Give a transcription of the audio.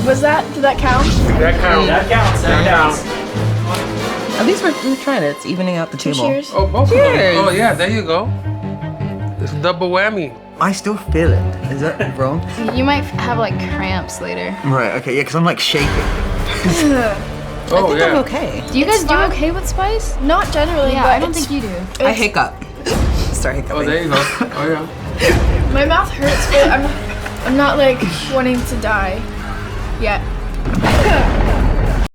Was that? Did that count? That counts. That counts. At least we're trying it. It's evening out the table. Cheers. Oh, both Cheers. of them. Oh, yeah, there you go. It's a double whammy. I still feel it. Is that wrong? You might have like cramps later. Right, okay, yeah, because I'm like shaking. I Oh, think yeah. I'm okay. Do you guys do fine. okay with spice? Not generally, Yeah, but I don't it's- think you do. I hiccup. Start hiccuping. Oh, there you go. Oh, yeah. My mouth hurts, but I'm not like wanting to die yet.